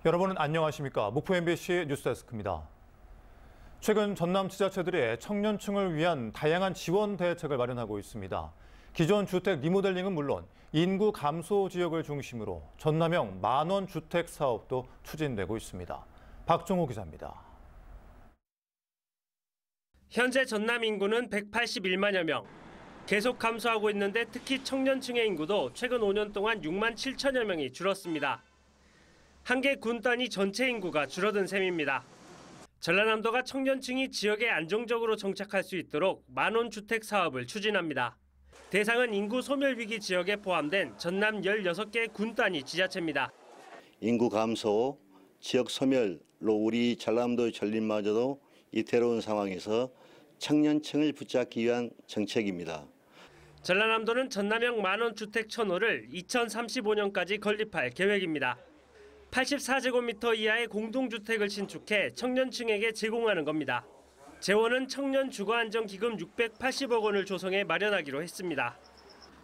여러분 안녕하십니까? 목포 MBC 뉴스데스크입니다. 최근 전남 지자체들이 청년층을 위한 다양한 지원 대책을 마련하고 있습니다. 기존 주택 리모델링은 물론 인구 감소 지역을 중심으로 전남형 만원 주택 사업도 추진되고 있습니다. 박종호 기자입니다. 현재 전남 인구는 181만여 명. 계속 감소하고 있는데 특히 청년층의 인구도 최근 5년 동안 6만 7천여 명이 줄었습니다. 한 개 군 단위 전체 인구가 줄어든 셈입니다. 전라남도가 청년층이 지역에 안정적으로 정착할 수 있도록 만원 주택 사업을 추진합니다. 대상은 인구 소멸 위기 지역에 포함된 전남 16개 군 단위 지자체입니다. 인구 감소, 지역 소멸로 우리 전라남도의 전림마저도 이태로운 상황에서 청년층을 붙잡기 위한 정책입니다. 전라남도는 전남형 만원 주택 1,000호를 2035년까지 건립할 계획입니다. 84제곱미터 이하의 공동주택을 신축해 청년층에게 제공하는 겁니다. 재원은 청년주거안정기금 680억 원을 조성해 마련하기로 했습니다.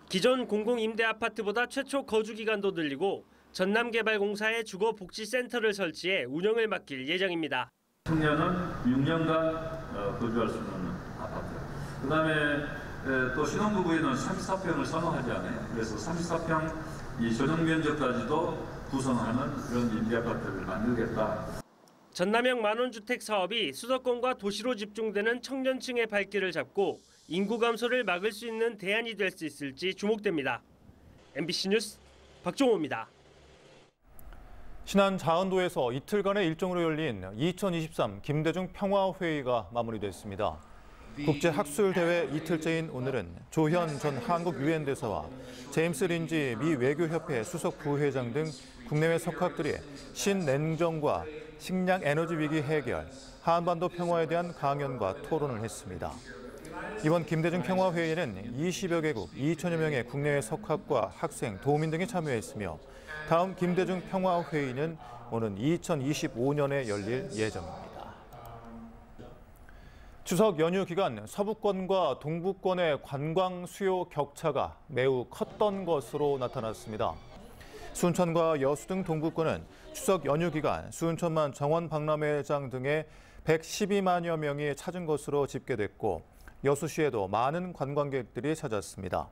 기존 공공임대아파트보다 최초 거주기간도 늘리고 전남개발공사에 주거복지센터를 설치해 운영을 맡길 예정입니다. 청년은 6년간 거주할 수 있는 아파트. 그다음에 또 신혼부부에는 34평을 선호하지 않아요. 그래서 34평 이 전용 면적까지도 구성하는 그런 임대아파트를 만들겠다. 전남형 만원주택 사업이 수도권과 도시로 집중되는 청년층의 발길을 잡고 인구 감소를 막을 수 있는 대안이 될 수 있을지 주목됩니다. MBC 뉴스 박종호입니다. 신안 자은도에서 이틀간의 일정으로 열린 2023 김대중 평화회의가 마무리됐습니다. 국제학술대회 이틀째인 오늘은 조현 전 한국 유엔 대사와 제임스 린지 미 외교협회 수석 부회장 등 국내외 석학들이 신냉정과 식량 에너지 위기 해결, 한반도 평화에 대한 강연과 토론을 했습니다. 이번 김대중 평화회의는 20여 개국 2천여 명의 국내외 석학과 학생, 도민 등이 참여했으며 다음 김대중 평화회의는 오는 2025년에 열릴 예정입니다. 추석 연휴 기간 서부권과 동부권의 관광 수요 격차가 매우 컸던 것으로 나타났습니다. 순천과 여수 등 동부권은 추석 연휴 기간 순천만 정원 박람회장 등의 112만여 명이 찾은 것으로 집계됐고 여수시에도 많은 관광객들이 찾았습니다.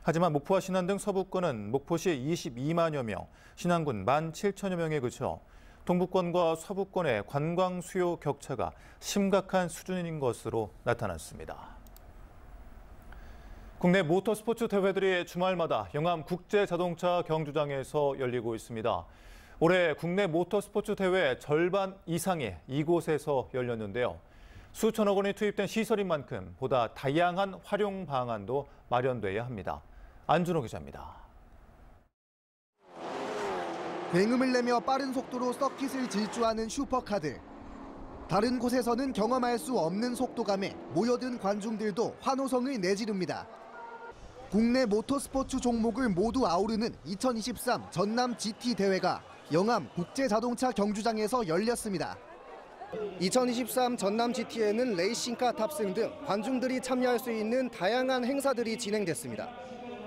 하지만 목포와 신안 등 서부권은 목포시 22만여 명, 신안군 17,000여 명에 그쳐 동부권과 서부권의 관광 수요 격차가 심각한 수준인 것으로 나타났습니다. 국내 모터스포츠 대회들이 주말마다 영암 국제자동차 경주장에서 열리고 있습니다. 올해 국내 모터스포츠 대회 절반 이상이 이곳에서 열렸는데요. 수천억 원이 투입된 시설인 만큼 보다 다양한 활용 방안도 마련돼야 합니다. 안준호 기자입니다. 굉음을 내며 빠른 속도로 서킷을 질주하는 슈퍼카들. 다른 곳에서는 경험할 수 없는 속도감에 모여든 관중들도 환호성을 내지릅니다. 국내 모터스포츠 종목을 모두 아우르는 2023 전남 GT 대회가 영암 국제자동차 경주장에서 열렸습니다. 2023 전남 GT에는 레이싱카 탑승 등 관중들이 참여할 수 있는 다양한 행사들이 진행됐습니다.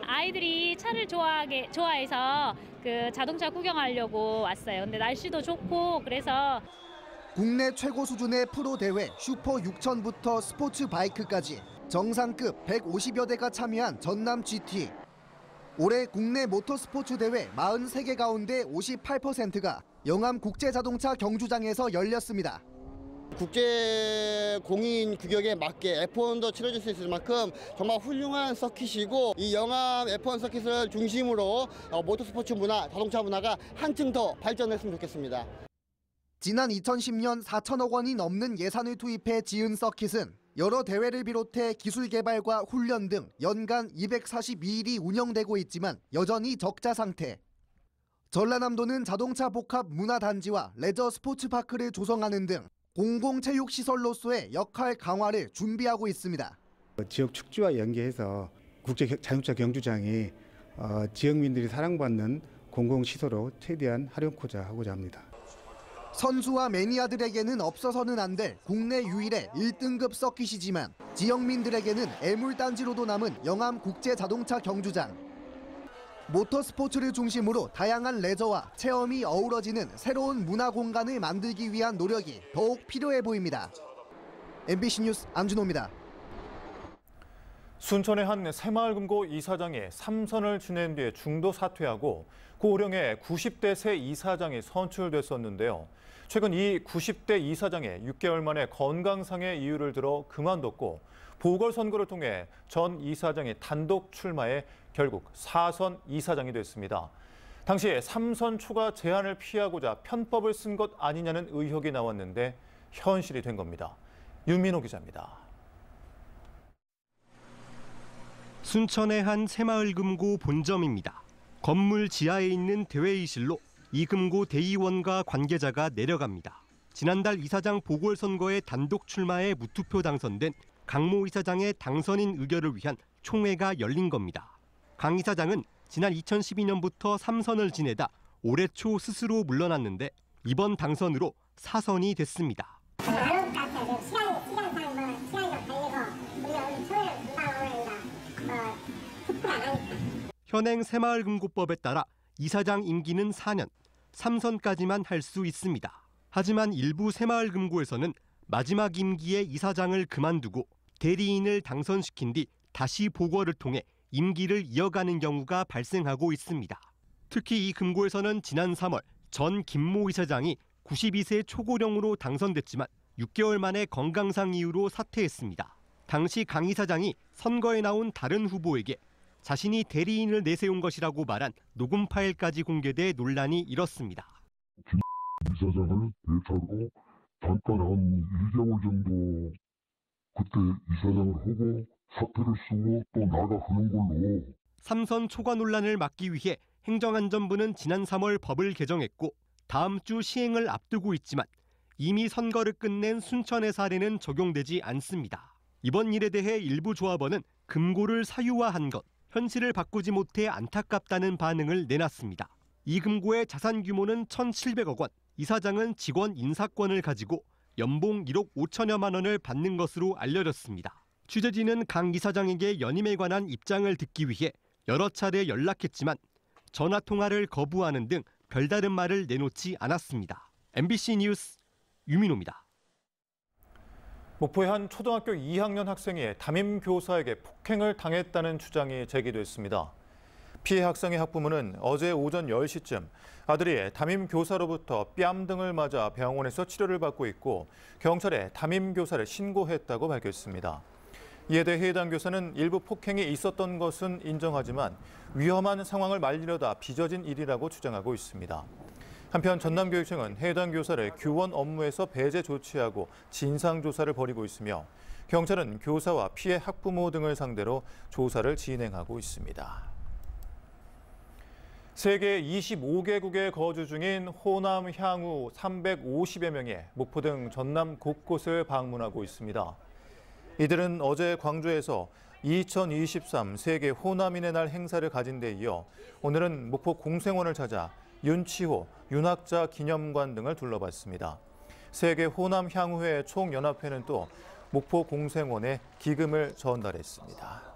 아이들이 차를 좋아해서 그 자동차 구경하려고 왔어요. 근데 날씨도 좋고 그래서 국내 최고 수준의 프로 대회 슈퍼 6000부터 스포츠 바이크까지 정상급 150여 대가 참여한 전남 GT. 올해 국내 모터스포츠 대회 43개 가운데 58%가 영암 국제자동차 경주장에서 열렸습니다. 국제 공인 규격에 맞게 F1도 치러질 수 있을 만큼 정말 훌륭한 서킷이고 이 영암 F1 서킷을 중심으로 모터스포츠 문화, 자동차 문화가 한층 더 발전했으면 좋겠습니다. 지난 2010년 4천억 원이 넘는 예산을 투입해 지은 서킷은 여러 대회를 비롯해 기술 개발과 훈련 등 연간 242일이 운영되고 있지만 여전히 적자 상태. 전라남도는 자동차 복합 문화단지와 레저 스포츠파크를 조성하는 등 공공체육시설로서의 역할 강화를 준비하고 있습니다. 지역 축제와 연계해서 국제자동차 경주장이 지역민들이 사랑받는 공공시설로 최대한 활용하고자 합니다. 선수와 매니아들에게는 없어서는 안 될 국내 유일의 1등급 서킷이지만 지역민들에게는 애물단지로도 남은 영암 국제자동차 경주장. 모터스포츠를 중심으로 다양한 레저와 체험이 어우러지는 새로운 문화 공간을 만들기 위한 노력이 더욱 필요해 보입니다. MBC 뉴스 안준호입니다. 순천의 한 새마을금고 이사장이 3선을 지낸 뒤에 중도 사퇴하고 고령의 90대 새 이사장이 선출됐었는데요. 최근 이 90대 이사장이 6개월 만에 건강상의 이유를 들어 그만뒀고 보궐선거를 통해 전 이사장이 단독 출마해 결국 4선 이사장이 됐습니다. 당시 3선 초과 제한을 피하고자 편법을 쓴 것 아니냐는 의혹이 나왔는데 현실이 된 겁니다. 윤민호 기자입니다. 순천의 한 새마을금고 본점입니다. 건물 지하에 있는 대회의실로 이 금고 대의원과 관계자가 내려갑니다. 지난달 이사장 보궐선거에 단독 출마해 무투표 당선된 강모 이사장의 당선인 의결을 위한 총회가 열린 겁니다. 강 이사장은 지난 2012년부터 3선을 지내다 올해 초 스스로 물러났는데 이번 당선으로 4선이 됐습니다. 현행 새마을금고법에 따라 이사장 임기는 4년, 3선까지만 할 수 있습니다. 하지만 일부 새마을금고에서는 마지막 임기에 이사장을 그만두고 대리인을 당선시킨 뒤 다시 보궐을 통해 임기를 이어가는 경우가 발생하고 있습니다. 특히 이 금고에서는 지난 3월 전 김모 이사장이 92세 초고령으로 당선됐지만 6개월 만에 건강상 이유로 사퇴했습니다. 당시 강 이사장이 선거에 나온 다른 후보에게 자신이 대리인을 내세운 것이라고 말한 녹음 파일까지 공개돼 논란이 일었습니다. 김 이사장을 대차로 잠깐 한 1개월 정도 그때 이사장을 하고 사퇴를 쓰고 또 나가는 걸로. 3선 초과 논란을 막기 위해 행정안전부는 지난 3월 법을 개정했고 다음 주 시행을 앞두고 있지만 이미 선거를 끝낸 순천의 사례는 적용되지 않습니다. 이번 일에 대해 일부 조합원은 금고를 사유화한 것, 현실을 바꾸지 못해 안타깝다는 반응을 내놨습니다. 이 금고의 자산 규모는 1,700억 원, 이사장은 직원 인사권을 가지고 연봉 1억 5천여만 원을 받는 것으로 알려졌습니다. 취재진은 강 이사장에게 연임에 관한 입장을 듣기 위해 여러 차례 연락했지만 전화 통화를 거부하는 등 별다른 말을 내놓지 않았습니다. MBC 뉴스 유민호입니다. 목포의 한 초등학교 2학년 학생이 담임 교사에게 폭행을 당했다는 주장이 제기됐습니다. 피해 학생의 학부모는 어제 오전 10시쯤 아들이 담임 교사로부터 뺨 등을 맞아 병원에서 치료를 받고 있고 경찰에 담임 교사를 신고했다고 밝혔습니다. 이에 대해 해당 교사는 일부 폭행이 있었던 것은 인정하지만 위험한 상황을 말리려다 빚어진 일이라고 주장하고 있습니다. 한편 전남교육청은 해당 교사를 교원 업무에서 배제 조치하고 진상조사를 벌이고 있으며 경찰은 교사와 피해 학부모 등을 상대로 조사를 진행하고 있습니다. 세계 25개국에 거주 중인 호남 향후 350여 명이 목포 등 전남 곳곳을 방문하고 있습니다. 이들은 어제 광주에서 2023 세계 호남인의 날 행사를 가진 데 이어 오늘은 목포 공생원을 찾아 윤치호, 윤학자 기념관 등을 둘러봤습니다. 세계 호남 향후회 총연합회는 또 목포 공생원에 기금을 전달했습니다.